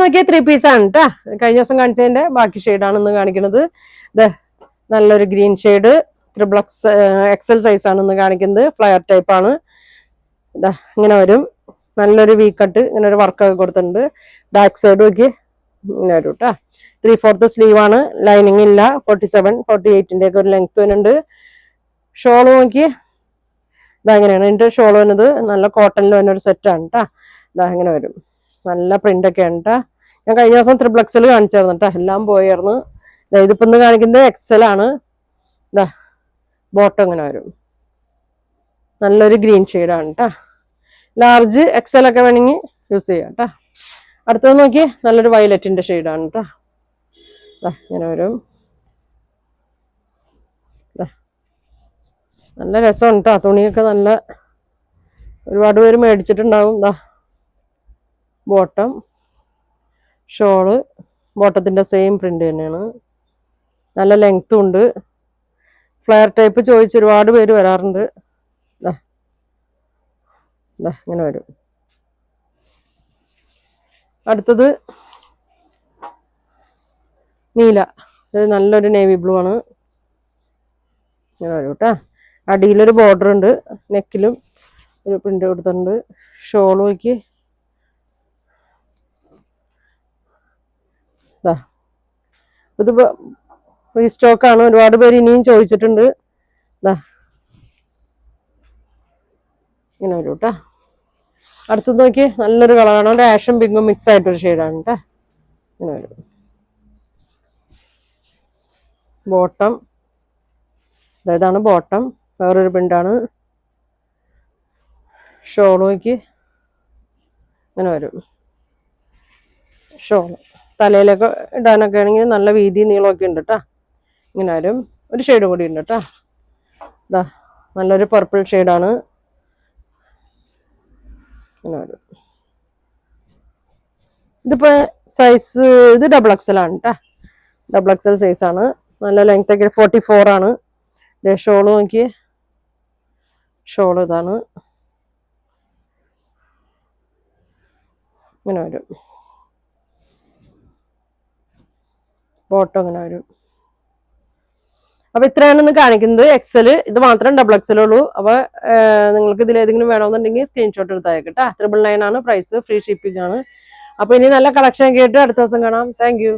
നോക്കിയ 3 പീസാണ് കേട്ടാ. കഴിഞ്ഞ ദിവസം കാണിച്ചതിന്റെ ബാക്കി ഷെയ്ഡാണ് ഇന്ന് കാണിക്കുന്നത്. നല്ലൊരു ഗ്രീൻ ഷെയ്ഡ് എക്സൽ സൈസ് ആണ് ഇന്ന് കാണിക്കുന്നത്. ഫ്ലയർ ടൈപ്പ് ആണ്. ഇങ്ങനെ വരും. നല്ലൊരു വി കട്ട് ഇങ്ങനെ ഒരു വർക്കൊക്കെ കൊടുത്തിട്ടുണ്ട്. ബാക്ക് സൈഡ് നോക്കി ഇങ്ങനെ വരും കേട്ടാ. 3/4 സ്ലീവ് ആണ്. ലൈനിങ് ഇല്ല. 47, 48 ഒക്കെ ഒരു ലെങ്ത് വരുന്നുണ്ട്. ഷോള് നോക്കി ഇതങ്ങനെയാണ് ഇതിന്റെ ഷോള് വരുന്നത്. നല്ല കോട്ടണിൽ വരുന്ന ഒരു സെറ്റാണ് കേട്ടാ. ഇങ്ങനെ വരും. നല്ല പ്രിന്റ് ഒക്കെയാണ് കേട്ടാ. ഞാൻ കഴിഞ്ഞ ദിവസം XXL കാണിച്ചായിരുന്നു കേട്ടാ. എല്ലാം പോയായിരുന്നു. ഇതിപ്പോ ഇന്ന് കാണിക്കുന്നത് XL ആണ്. ബോട്ടം ഇങ്ങനെ വരും. നല്ലൊരു ഗ്രീൻ ഷെയ്ഡാണ് കേട്ടാ. ലാർജ് XL ഒക്കെ വേണമെങ്കിൽ യൂസ് ചെയ്യാം കേട്ടാ. അടുത്തത് നോക്കി നല്ലൊരു വയലറ്റിന്റെ ഷെയ്ഡാണ് കേട്ടാ. ഇങ്ങനെ വരും. നല്ല രസമാണ് കേട്ടോ. തുണിയൊക്കെ നല്ല ഒരുപാട് പേര് മേടിച്ചിട്ടുണ്ടാവും. ബോട്ടം ഷോള് ബോട്ടത്തിന്റെ സെയിം പ്രിന്റ് തന്നെയാണ്. നല്ല ലെങ്ത്തും ഉണ്ട്. ഫ്ലയർ ടൈപ്പ് ചോദിച്ച് ഒരുപാട് പേര് വരാറുണ്ട്. ഇങ്ങനെ വരും. അടുത്തത് നീല. ഇത് നല്ലൊരു നേവി ബ്ലൂ ആണ്. ഇങ്ങനെ വരും കേട്ടാ. അടിയിലൊരു ബോർഡർ ഉണ്ട്. നെക്കിലും ഒരു പ്രിന്റ് കൊടുത്തിട്ടുണ്ട്. ഷോൾ നോക്കി ഇതിപ്പോ റീസ്റ്റോക്ക് ആണ്. ഒരുപാട് പേര് ഇനിയും ചോദിച്ചിട്ടുണ്ട്. ഇങ്ങനെ വരും കേട്ടാ. അടുത്തത് നോക്കി നല്ലൊരു കളറാണ്. ഒരു ആഷും പിങ്കും മിക്സ് ആയിട്ടൊരു ഷെയ്ഡാണ് കേട്ടാ. ഇങ്ങനെ വരും. ബോട്ടം ഇതാണ് ബോട്ടം. വേറൊരു പ്രിന്റാണ്. ഷോൾ നോക്കി ഇങ്ങനെ വരും. ഷോൾ തലയിലൊക്കെ ഇടാനൊക്കെ ആണെങ്കിൽ നല്ല വീതി നീളമൊക്കെ ഉണ്ട് കേട്ടാ. ഇങ്ങനെ വരും. ഒരു ഷെയ്ഡ് കൂടി ഉണ്ട് കേട്ടാ. നല്ലൊരു പർപ്പിൾ ഷെയ്ഡാണ്. ഇങ്ങനെ വരും. ഇതിപ്പോ സൈസ് ഇത് XXL ആണ് കേട്ടാ. XXL സൈസ് ആണ്. നല്ല ലെങ്ത് ഒക്കെ 44 ആണ്. ഷോള് നോക്കി. ഷോൾ ഇതാണ്. ഇങ്ങനെ വരും. ബോട്ടം ഇങ്ങനെ വരും. അപ്പൊ ഇത്രയാണ് ഇന്ന് കാണിക്കുന്നത്. XL ഇത് മാത്രം XXL ഉള്ളൂ. അപ്പൊ നിങ്ങൾക്ക് ഇതിൽ ഏതെങ്കിലും വേണമെന്നുണ്ടെങ്കിൽ സ്ക്രീൻഷോട്ട് എടുത്തയക്കട്ടെ. 999 ആണ് പ്രൈസ്. ഫ്രീ ഷിപ്പിംഗ് ആണ്. അപ്പൊ ഇനി നല്ല കളക്ഷൻ കേട്ട് അടുത്ത ദിവസം കാണാം. Thank you.